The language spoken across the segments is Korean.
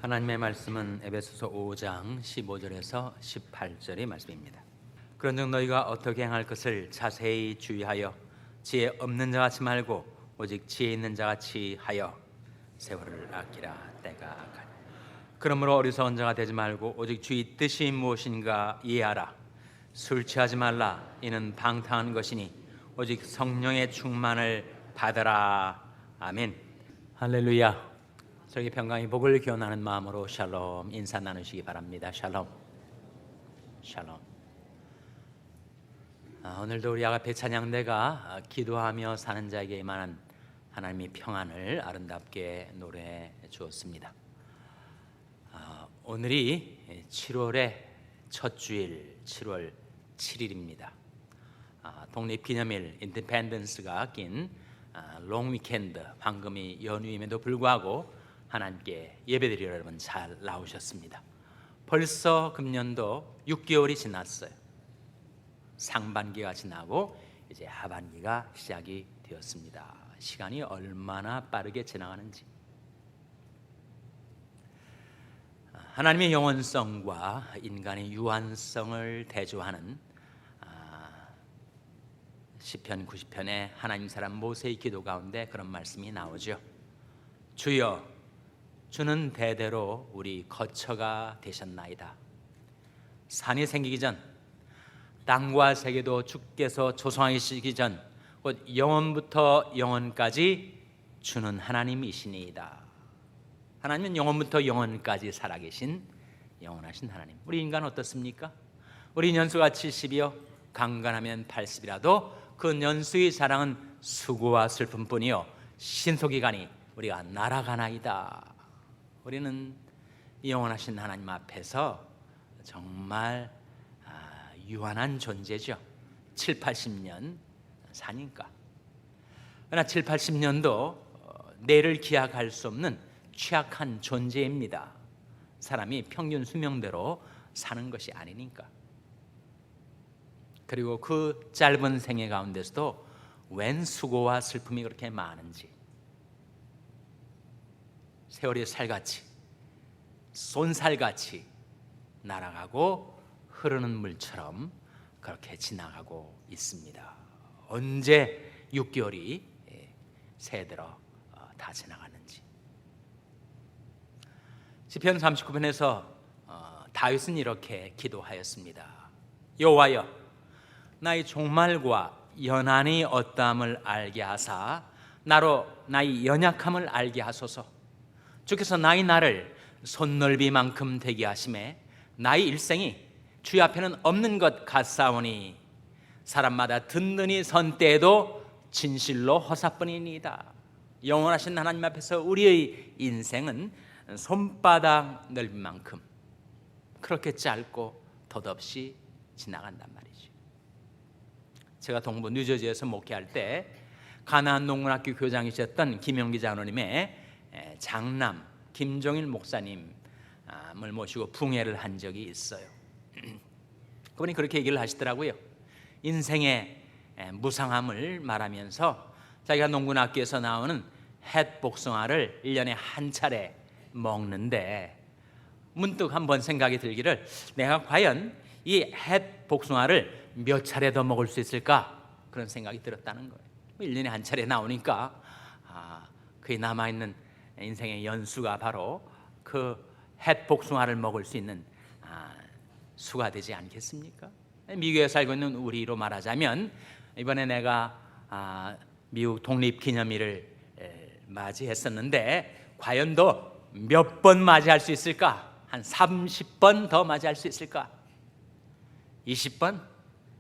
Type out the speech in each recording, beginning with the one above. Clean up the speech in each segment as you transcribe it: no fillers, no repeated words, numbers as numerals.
하나님의 말씀은 에베소서 5장 15절에서 18절의 말씀입니다. 그런즉 너희가 어떻게 행할 것을 자세히 주의하여 지혜 없는 자같이 말고 오직 지혜 있는 자같이 하여 세월을 아끼라. 때가 악하니. 그러므로 어리석은 자가 되지 말고 오직 주의 뜻이 무엇인가 이해하라. 술 취하지 말라. 이는 방탕한 것이니 오직 성령의 충만을 받으라. 아멘. 할렐루야. 저희 평강의 복을 기원하는 마음으로 샬롬 인사 나누시기 바랍니다. 샬롬. 샬롬. 오늘도 우리 아가페 찬양대가 기도하며 사는 자에게 임하는 하나님의 평안을 아름답게 노래해 주었습니다. 오늘이 7월의 첫 주일 7월 7일입니다. 독립기념일 인디펜던스가 낀 롱 위켄드, 황금이 연휴임에도 불구하고 하나님께 예배드리러 여러분 잘 나오셨습니다. 벌써 금년도 6개월이 지났어요. 상반기가 지나고 이제 하반기가 시작이 되었습니다. 시간이 얼마나 빠르게 지나가는지. 하나님의 영원성과 인간의 유한성을 대조하는 시편 90편의 하나님 사람 모세의 기도 가운데 그런 말씀이 나오죠. 주여, 주는 대대로 우리 거처가 되셨나이다. 산이 생기기 전, 땅과 세계도 주께서 조성하시기 전, 곧 영원부터 영원까지 주는 하나님이시니이다. 하나님은 영원부터 영원까지 살아계신 영원하신 하나님. 우리 인간 어떻습니까? 우리 연수가 70이요 강건하면 80이라도 그 연수의 자랑은 수고와 슬픔뿐이요 신속이가니 우리가 날아가나이다. 우리는 영원하신 하나님 앞에서 정말 유한한 존재죠. 7, 80년 사니까. 그러나 7, 80년도 내일을 기약할 수 없는 취약한 존재입니다. 사람이 평균 수명대로 사는 것이 아니니까. 그리고 그 짧은 생애 가운데서도 웬 수고와 슬픔이 그렇게 많은지, 세월이 살같이 쏜살같이 날아가고 흐르는 물처럼 그렇게 지나가고 있습니다. 언제 6개월이 새들어 다 지나갔는지. 시편 39편에서 다윗은 이렇게 기도하였습니다. 여호와여, 나의 종말과 연한이 어떠함을 알게 하사 나로 나의 연약함을 알게 하소서. 주께서 나의 날을 손넓이만큼 되게 하심에 나의 일생이 주의 앞에는 없는 것 같사오니 사람마다 든든히 선 때에도 진실로 허사뿐이니이다. 영원하신 하나님 앞에서 우리의 인생은 손바닥 넓이만큼 그렇게 짧고 덧없이 지나간단 말이죠. 제가 동부 뉴저지에서 목회할 때 가나안 농문학교 교장이셨던 김영기 장로님의 장남 김종일 목사님을 모시고 붕회를 한 적이 있어요. 그분이 그렇게 얘기를 하시더라고요. 인생의 무상함을 말하면서 자기가 농군학교에서 나오는 햇 복숭아를 1년에 한 차례 먹는데 문득 한번 생각이 들기를, 내가 과연 이 햇 복숭아를 몇 차례 더 먹을 수 있을까? 그런 생각이 들었다는 거예요. 1년에 한 차례 나오니까 그에 남아있는 인생의 연수가 바로 그 햇 복숭아를 먹을 수 있는 수가 되지 않겠습니까? 미국에 살고 있는 우리로 말하자면 이번에 내가 미국 독립기념일을 맞이했었는데 과연 더 몇 번 맞이할 수 있을까? 한 30번 더 맞이할 수 있을까? 20번?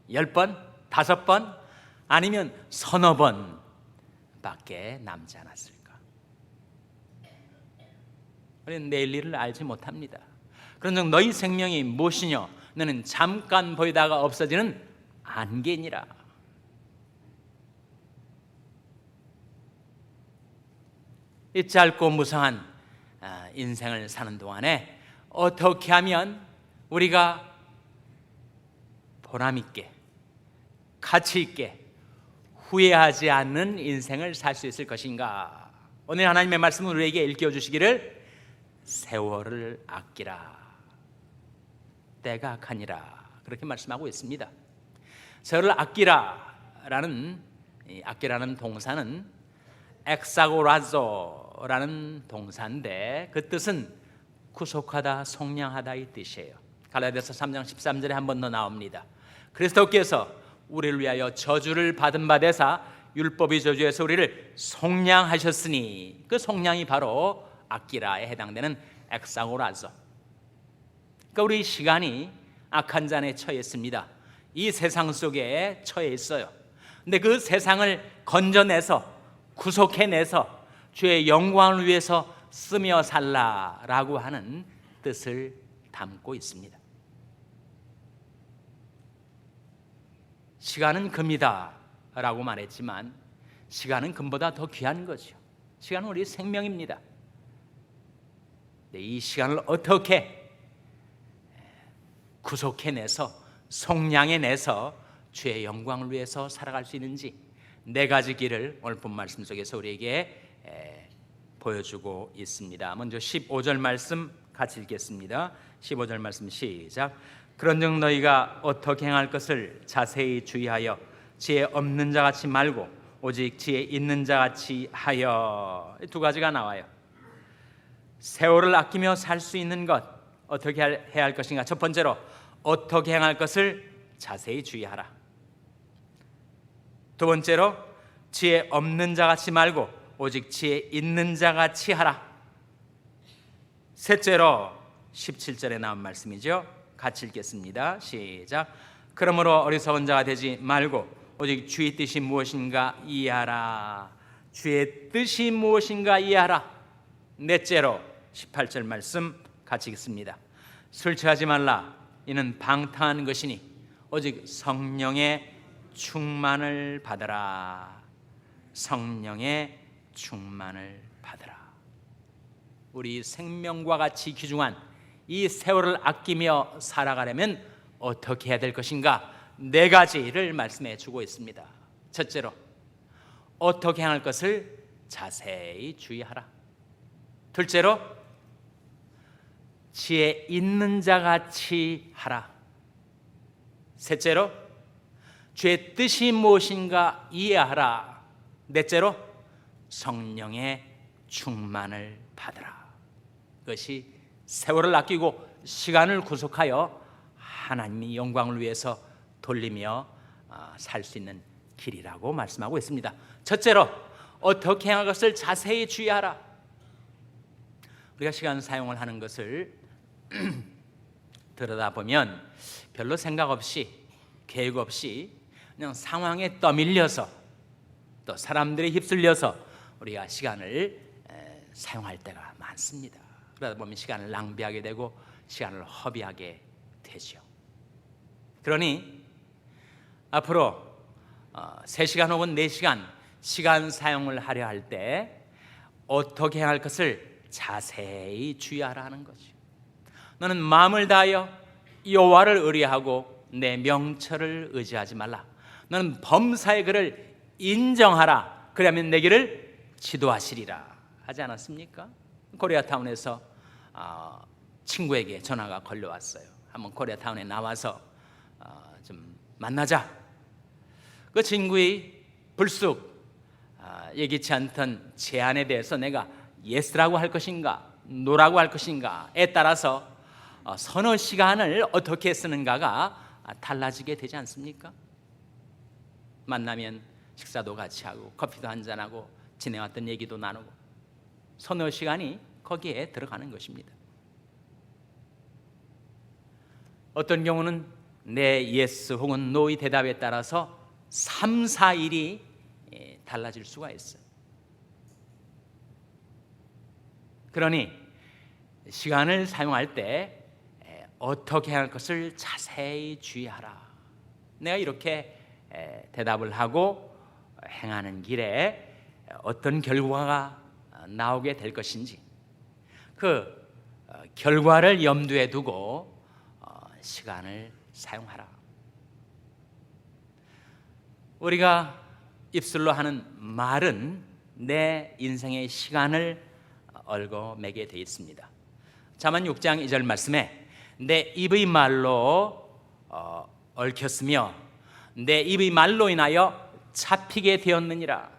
10번? 5번? 아니면 서너 번 밖에 남지 않았을까? 우리는 내일 일을 알지 못합니다. 그런즉 너희 생명이 무엇이뇨? 너는 잠깐 보이다가 없어지는 안개니라. 이 짧고 무상한 인생을 사는 동안에 어떻게 하면 우리가 보람 있게, 가치 있게, 후회하지 않는 인생을 살 수 있을 것인가? 오늘 하나님의 말씀을 우리에게 일깨워 주시기를 세월을 아끼라. 때가 악하니라. 그렇게 말씀하고 있습니다. 세월을 아끼라라는 동사는 엑사고라조라는 동사인데 그 뜻은 구속하다, 속량하다 이 뜻이에요. 갈라디아서 3장 13절에 한 번 더 나옵니다. 그리스도께서 우리를 위하여 저주를 받은 바 되사 율법의 저주에서 우리를 속량하셨으니, 그 속량이 바로 아끼라에 해당되는 엑사고라조. 그러니까 우리 시간이 악한 잔에 처해 있습니다. 이 세상 속에 처해 있어요. 근데 그 세상을 건져내서 구속해내서 주의 영광을 위해서 쓰며 살라라고 하는 뜻을 담고 있습니다. 시간은 금이다 라고 말했지만 시간은 금보다 더 귀한 거죠. 시간은 우리 생명입니다. 이 시간을 어떻게 구속해내서 속량해내서 주의 영광을 위해서 살아갈 수 있는지 네 가지 길을 오늘 본 말씀 속에서 우리에게 보여주고 있습니다. 먼저 15절 말씀 같이 읽겠습니다. 15절 말씀 시작. 그런즉 너희가 어떻게 행할 것을 자세히 주의하여 지혜 없는 자같이 말고 오직 지혜 있는 자같이 하여. 두 가지가 나와요. 세월을 아끼며 살 수 있는 것 어떻게 해야 할 것인가. 첫 번째로 어떻게 행할 것을 자세히 주의하라. 두 번째로 지혜 없는 자같이 말고 오직 지혜 있는 자같이 하라. 셋째로 17절에 나온 말씀이죠. 같이 읽겠습니다. 시작. 그러므로 어리석은 자가 되지 말고 오직 주의 뜻이 무엇인가 이해하라. 주의 뜻이 무엇인가 이해하라. 넷째로 18절 말씀 같이 읽습니다. 술 취하지 말라. 이는 방탕한 것이니 오직 성령의 충만을 받으라. 성령의 충만을 받으라. 우리 생명과 같이 귀중한 이 세월을 아끼며 살아가려면 어떻게 해야 될 것인가. 네 가지를 말씀해 주고 있습니다. 첫째로 어떻게 행할 것을 자세히 주의하라. 둘째로 지혜 있는 자같이 하라. 셋째로 주의 뜻이 무엇인가 이해하라. 넷째로 성령의 충만을 받으라. 그것이 세월을 아끼고 시간을 구속하여 하나님의 영광을 위해서 돌리며 살 수 있는 길이라고 말씀하고 있습니다. 첫째로 어떻게 행할 것을 자세히 주의하라. 우리가 시간 사용을 하는 것을 들여다보면 별로 생각 없이 계획 없이 그냥 상황에 떠밀려서 또 사람들에 휩쓸려서 우리가 시간을 사용할 때가 많습니다. 그러다 보면 시간을 낭비하게 되고 시간을 허비하게 되죠. 그러니 앞으로 3시간 혹은 4시간 시간 사용을 하려 할 때 어떻게 할 것을 자세히 주의하라 하는 거죠. 너는 마음을 다하여 여호와를 의뢰하고 내 명철을 의지하지 말라. 너는 범사의 그를 인정하라. 그러면 내 길을 지도하시리라 하지 않았습니까? 코리아타운에서 친구에게 전화가 걸려왔어요. 한번 코리아타운에 나와서 좀 만나자. 그 친구의 불쑥 예기치 않던 제안에 대해서 내가 예스라고 할 것인가 노라고 할 것인가에 따라서 서너 시간을 어떻게 쓰는가가 달라지게 되지 않습니까? 만나면 식사도 같이 하고 커피도 한잔하고 지내왔던 얘기도 나누고 서너 시간이 거기에 들어가는 것입니다. 어떤 경우는 내 예스 혹은 노의 대답에 따라서 3, 4일이 달라질 수가 있어요. 그러니 시간을 사용할 때 어떻게 할 것을 자세히 주의하라. 내가 이렇게 대답을 하고 행하는 길에 어떤 결과가 나오게 될 것인지 그 결과를 염두에 두고 시간을 사용하라. 우리가 입술로 하는 말은 내 인생의 시간을 얽어매게 되어 있습니다. 잠언 6장 2절 말씀에 내 입의 말로 얽혔으며 내 입의 말로 인하여 잡히게 되었느니라.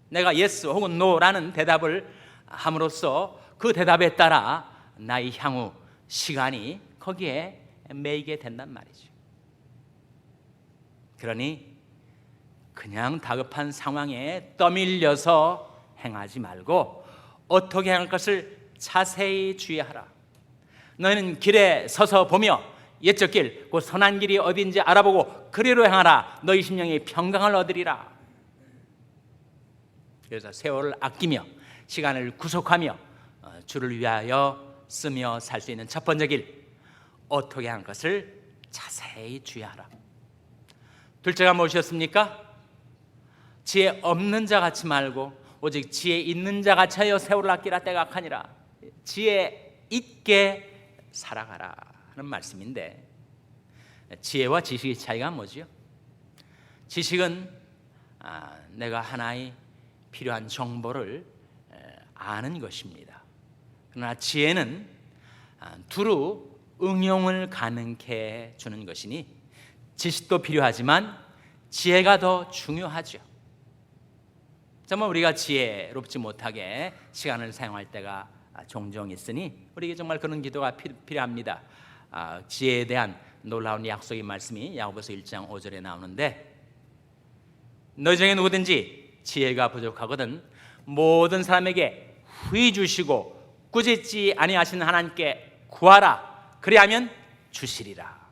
내가 yes 혹은 no라는 대답을 함으로써 그 대답에 따라 나의 향후 시간이 거기에 매이게 된단 말이죠. 그러니 그냥 다급한 상황에 떠밀려서 행하지 말고 어떻게 행할 것을 자세히 주의하라. 너희는 길에 서서 보며 옛적 길, 그 선한 길이 어딘지 알아보고 그리로 행하라. 너희 심령이 평강을 얻으리라. 그래서 세월을 아끼며 시간을 구속하며 주를 위하여 쓰며 살 수 있는 첫 번째 길, 어떻게 하는 것을 자세히 주의하라. 둘째가 무엇이었습니까? 지혜 없는 자 같이 말고 오직 지혜 있는 자 같이 하여 세월을 아끼라. 때가 악하니라. 지혜 있게 살아가라 하는 말씀인데, 지혜와 지식의 차이가 뭐지요? 지식은 내가 하나의 필요한 정보를 아는 것입니다. 그러나 지혜는 두루 응용을 가능케 해주는 것이니 지식도 필요하지만 지혜가 더 중요하죠. 정말 우리가 지혜롭지 못하게 시간을 사용할 때가 종종 있으니 우리에게 정말 그런 기도가 필요합니다. 지혜에 대한 놀라운 약속의 말씀이 야고보서 1장 5절에 나오는데, 너희 중에 누구든지 지혜가 부족하거든 모든 사람에게 후히 주시고 꾸짖지 아니하시는 하나님께 구하라. 그리하면 주시리라.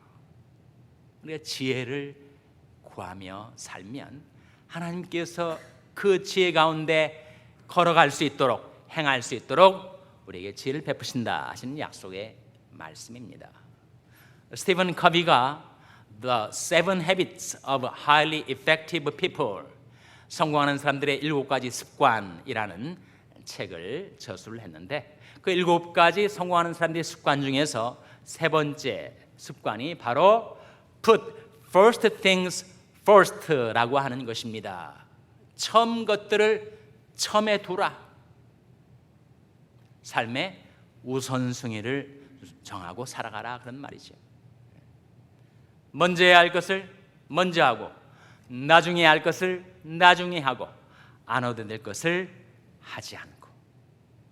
우리가 지혜를 구하며 살면 하나님께서 그 지혜 가운데 걸어갈 수 있도록, 행할 수 있도록 우리에게 지혜를 베푸신다 하시는 약속의 말씀입니다. 스티븐 커비가 The Seven Habits of Highly Effective People, 성공하는 사람들의 7가지 습관이라는 책을 저술을 했는데, 그 7가지 성공하는 사람들의 습관 중에서 세 번째 습관이 바로 Put first things first라고 하는 것입니다. 처음 것들을 처음에 두라. 삶의 우선순위를 정하고 살아가라, 그런 말이죠. 먼저 해야 할 것을 먼저 하고 나중에 해야 할 것을 나중에 하고 안 얻어야 될 것을 하지 않고,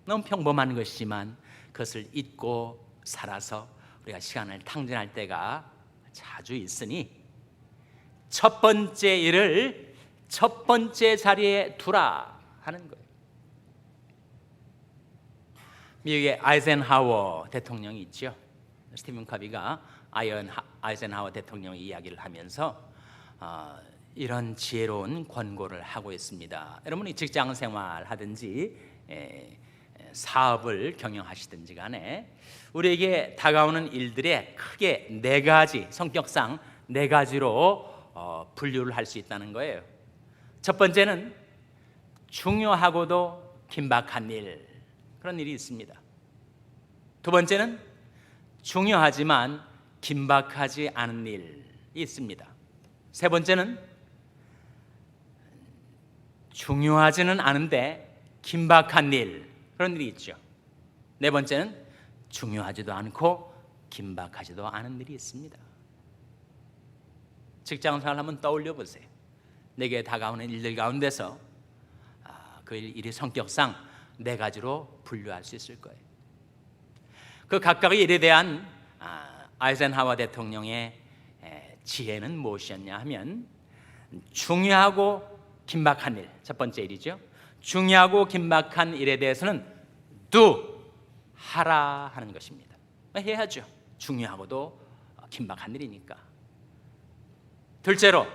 너무 평범한 것이지만 그것을 잊고 살아서 우리가 시간을 탕진할 때가 자주 있으니 첫 번째 일을 첫 번째 자리에 두라 하는 거예요. 미국의 아이젠하워 대통령이 있죠. 스티븐 커비가 아이젠하워 대통령의 이야기를 하면서 이런 지혜로운 권고를 하고 있습니다. 여러분이 직장 생활 하든지 사업을 경영하시든지 간에 우리에게 다가오는 일들의 크게 4가지, 성격상 4가지로 분류를 할 수 있다는 거예요. 첫 번째는 중요하고도 긴박한 일, 그런 일이 있습니다. 두 번째는 중요하지만 긴박하지 않은 일이 있습니다. 세 번째는 중요하지는 않은데 긴박한 일, 그런 일이 있죠. 네 번째는 중요하지도 않고 긴박하지도 않은 일이 있습니다. 직장생활 한번 떠올려 보세요. 내게 다가오는 일들 가운데서 그 일이 성격상 4가지로 분류할 수 있을 거예요. 그 각각의 일에 대한 아이젠하워 대통령의 지혜는 무엇이었냐 하면, 중요하고 긴박한 일, 첫 번째 일이죠. 중요하고 긴박한 일에 대해서는 do, 하라 하는 것입니다. 해야죠. 중요하고도 긴박한 일이니까. 둘째로,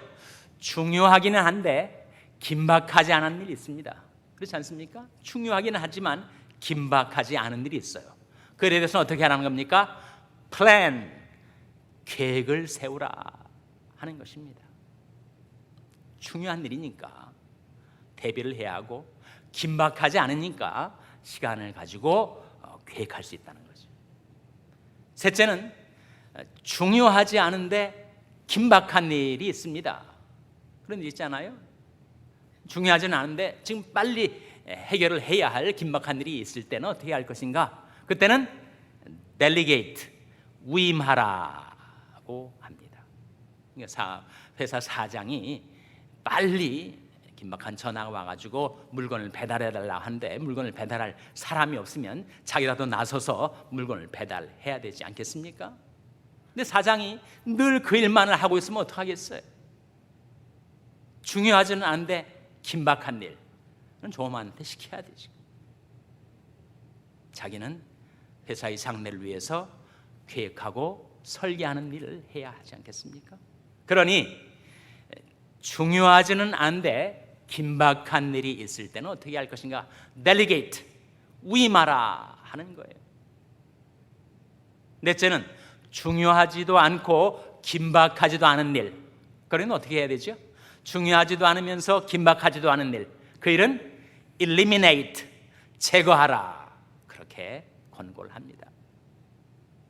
중요하기는 한데 긴박하지 않은 일이 있습니다. 그렇지 않습니까? 중요하기는 하지만 긴박하지 않은 일이 있어요. 그에 대해서는 어떻게 하라는 겁니까? plan, 계획을 세우라 하는 것입니다. 중요한 일이니까 대비를 해야 하고, 긴박하지 않으니까 시간을 가지고 계획할 수 있다는 거죠. 셋째는 중요하지 않은데 긴박한 일이 있습니다. 그런 일 있잖아요. 중요하지는 않은데 지금 빨리 해결을 해야 할 긴박한 일이 있을 때는 어떻게 할 것인가? 그때는 delegate, 위임하라고 합니다. 그러니까 회사 사장이 빨리 긴박한 전화가 와가지고 물건을 배달해달라 하는데 물건을 배달할 사람이 없으면 자기라도 나서서 물건을 배달해야 되지 않겠습니까? 근데 사장이 늘 그 일만을 하고 있으면 어떡하겠어요? 중요하지는 않은데 긴박한 일은 조만한테 시켜야 되죠. 자기는 회사의 장래를 위해서 계획하고 설계하는 일을 해야 하지 않겠습니까? 그러니 중요하지는 않은데 긴박한 일이 있을 때는 어떻게 할 것인가? delegate, 위임하라 하는 거예요. 넷째는 중요하지도 않고 긴박하지도 않은 일. 그러면 어떻게 해야 되죠? 중요하지도 않으면서 긴박하지도 않은 일, 그 일은 eliminate, 제거하라, 그렇게 권고를 합니다.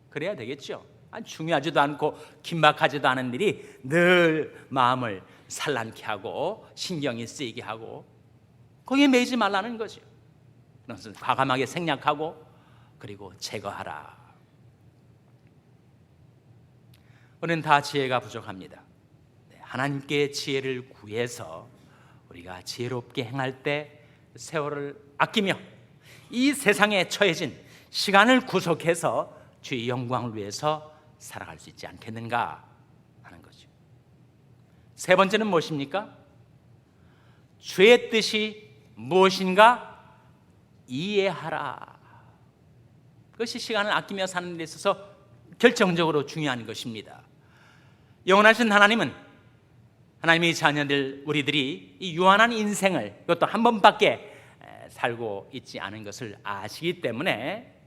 그래야 되겠죠. 중요하지도 않고 긴박하지도 않은 일이 늘 마음을 산란케 하고 신경이 쓰이게 하고 거기에 매이지 말라는 거죠. 그것은 과감하게 생략하고 그리고 제거하라. 우리는 다 지혜가 부족합니다. 하나님께 지혜를 구해서 우리가 지혜롭게 행할 때 세월을 아끼며 이 세상에 처해진 시간을 구속해서 주의 영광을 위해서 살아갈 수 있지 않겠는가 하는 거죠. 세 번째는 무엇입니까? 주의 뜻이 무엇인가 이해하라. 그것이 시간을 아끼며 사는 데 있어서 결정적으로 중요한 것입니다. 영원하신 하나님은 하나님의 자녀들 우리들이 이 유한한 인생을 이것도 한 번밖에 살고 있지 않은 것을 아시기 때문에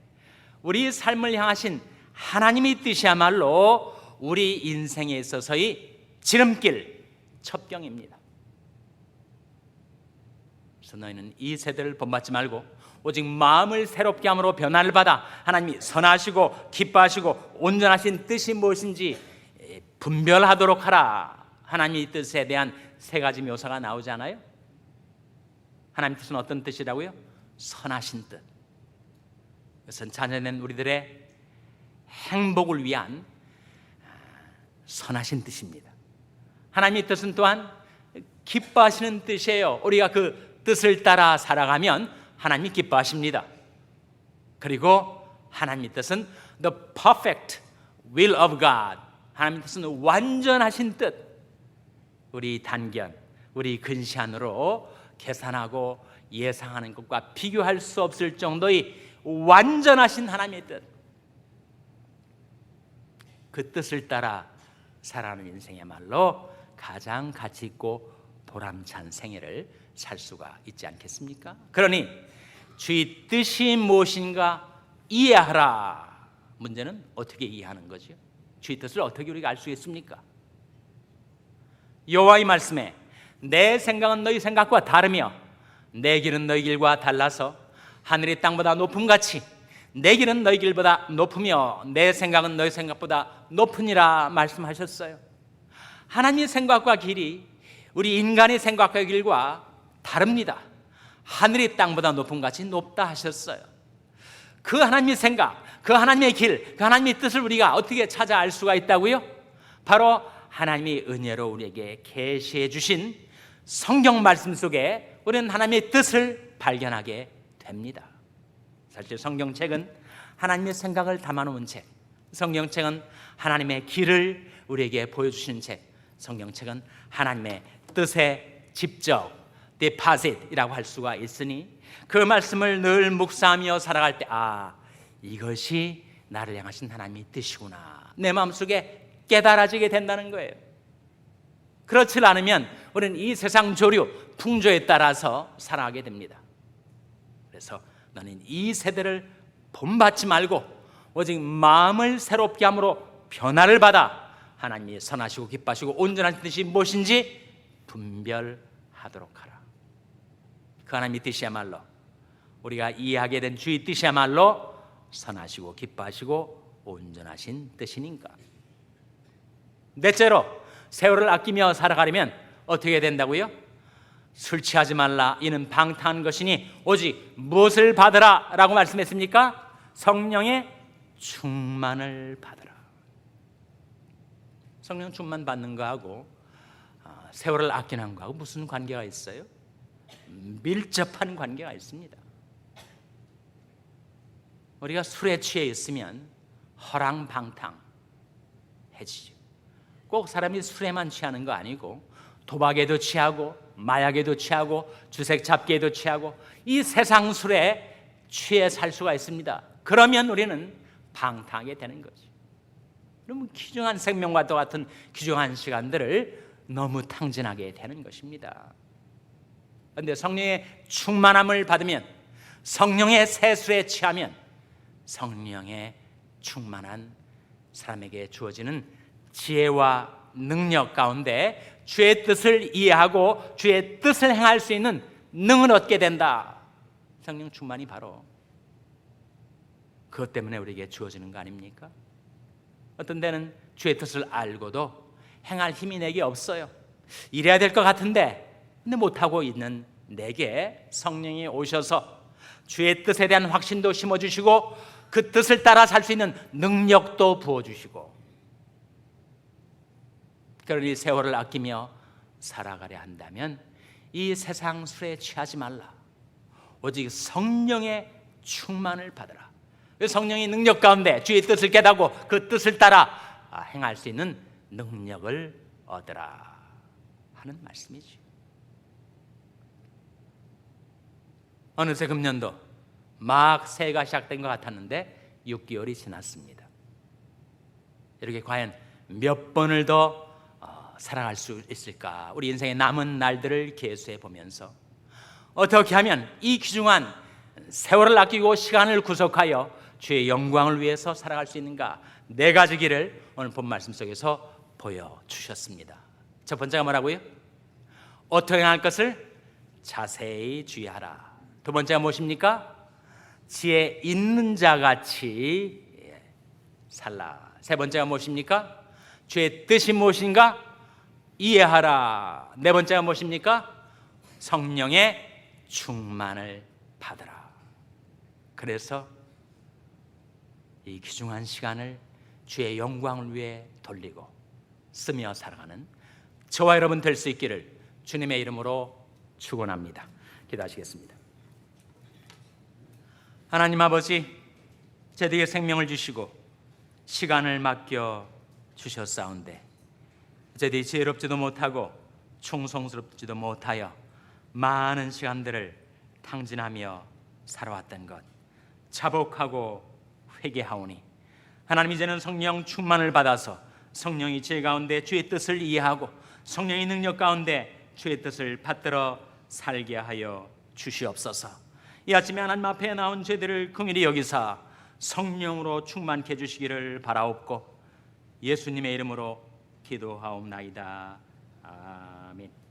우리 삶을 향하신 하나님의 뜻이야말로 우리 인생에 있어서의 지름길, 첩경입니다. 그래서 너희는 이 세대를 본받지 말고 오직 마음을 새롭게 함으로 변화를 받아 하나님이 선하시고 기뻐하시고 온전하신 뜻이 무엇인지 분별하도록 하라. 하나님의 뜻에 대한 세 가지 묘사가 나오잖아요. 하나님의 뜻은 어떤 뜻이라고요? 선하신 뜻. 그것은 자녀된 우리들의 행복을 위한 선하신 뜻입니다. 하나님의 뜻은 또한 기뻐하시는 뜻이에요. 우리가 그 뜻을 따라 살아가면 하나님이 기뻐하십니다. 그리고 하나님의 뜻은 the perfect will of God. 하나님의 뜻은 완전하신 뜻. 우리 단견, 우리 근시안으로 계산하고 예상하는 것과 비교할 수 없을 정도의 완전하신 하나님의 뜻. 그 뜻을 따라 살아가는 인생이야말로 가장 가치 있고 보람찬 생애를 살 수가 있지 않겠습니까? 그러니 주의 뜻이 무엇인가 이해하라. 문제는 어떻게 이해하는 거죠? 주의 뜻을 어떻게 우리가 알 수 있습니까? 여호와의 말씀에 내 생각은 너희 생각과 다르며 내 길은 너희 길과 달라서 하늘이 땅보다 높음같이 내 길은 너희 길보다 높으며 내 생각은 너희 생각보다 높으니라 말씀하셨어요. 하나님의 생각과 길이 우리 인간의 생각과 길과 다릅니다. 하늘이 땅보다 높음같이 높다 하셨어요. 그 하나님의 생각, 그 하나님의 길, 그 하나님의 뜻을 우리가 어떻게 찾아 알 수가 있다고요? 바로 하나님의 은혜로 우리에게 계시해 주신 성경 말씀 속에 우리는 하나님의 뜻을 발견하게 됩니다. 사실 성경책은 하나님의 생각을 담아놓은 책, 성경책은 하나님의 길을 우리에게 보여주시는 책, 성경책은 하나님의 뜻에 직접 deposit이라고 할 수가 있으니 그 말씀을 늘 묵상하며 살아갈 때 이것이 나를 향하신 하나님의 뜻이구나 내 마음속에 깨달아지게 된다는 거예요. 그렇지 않으면 우리는 이 세상 조류, 풍조에 따라서 살아가게 됩니다. 그래서 너는 이 세대를 본받지 말고 오직 마음을 새롭게 함으로 변화를 받아 하나님이 선하시고 기뻐하시고 온전한 뜻이 무엇인지 분별하도록 하라. 그 하나님의 뜻이야말로 우리가 이해하게 된 주의 뜻이야말로 선하시고 기뻐하시고 온전하신 뜻이니까. 넷째로 세월을 아끼며 살아가려면 어떻게 된다고요? 술 취하지 말라 이는 방탕한 것이니 오직 무엇을 받으라 라고 말씀했습니까? 성령의 충만을 받으라. 성령 충만 받는 거하고 세월을 아끼는 거하고 무슨 관계가 있어요? 밀접한 관계가 있습니다. 우리가 술에 취해 있으면 허랑방탕해지죠. 꼭 사람이 술에만 취하는 거 아니고 도박에도 취하고 마약에도 취하고 주색 잡기에도 취하고 이 세상 술에 취해 살 수가 있습니다. 그러면 우리는 방탕하게 되는 거죠. 그러면 귀중한 생명과 같은 귀중한 시간들을 너무 탕진하게 되는 것입니다. 그런데 성령의 충만함을 받으면, 성령의 세술에 취하면 성령의 충만한 사람에게 주어지는 지혜와 능력 가운데 주의 뜻을 이해하고 주의 뜻을 행할 수 있는 능을 얻게 된다. 성령 충만이 바로 그것 때문에 우리에게 주어지는 거 아닙니까? 어떤 데는 주의 뜻을 알고도 행할 힘이 내게 없어요. 이래야 될 것 같은데 근데 못하고 있는 내게 성령이 오셔서 주의 뜻에 대한 확신도 심어주시고 그 뜻을 따라 살 수 있는 능력도 부어주시고, 그러니 세월을 아끼며 살아가려 한다면 이 세상 술에 취하지 말라. 오직 성령의 충만을 받으라. 성령의 능력 가운데 주의 뜻을 깨닫고 그 뜻을 따라 행할 수 있는 능력을 얻으라 하는 말씀이죠. 어느새 금년도 막 새해가 시작된 것 같았는데 6개월이 지났습니다. 이렇게 과연 몇 번을 더 살아갈 수 있을까? 우리 인생의 남은 날들을 계수해 보면서 어떻게 하면 이 귀중한 세월을 아끼고 시간을 구속하여 주의 영광을 위해서 살아갈 수 있는가? 4가지 길을 오늘 본 말씀 속에서 보여주셨습니다. 첫 번째가 뭐라고요? 어떻게 행할 것을 자세히 주의하라. 두 번째가 무엇입니까? 지혜 있는 자같이 살라. 세 번째가 무엇입니까? 주의 뜻이 무엇인가? 이해하라. 네 번째가 무엇입니까? 성령의 충만을 받으라. 그래서 이 귀중한 시간을 주의 영광을 위해 돌리고 쓰며 살아가는 저와 여러분 될 수 있기를 주님의 이름으로 축원합니다. 기도하시겠습니다. 하나님 아버지, 저희에게 생명을 주시고 시간을 맡겨 주셨사온데 저희들이 지혜롭지도 못하고 충성스럽지도 못하여 많은 시간들을 탕진하며 살아왔던 것 자복하고 회개하오니, 하나님 이제는 성령 충만을 받아서 성령이 제 가운데 주의 뜻을 이해하고 성령의 능력 가운데 주의 뜻을 받들어 살게 하여 주시옵소서. 이 아침에 하나님 앞에 나온 죄들을 긍휼히 여기사 성령으로 충만케 해주시기를 바라옵고 예수님의 이름으로 기도하옵나이다. 아멘.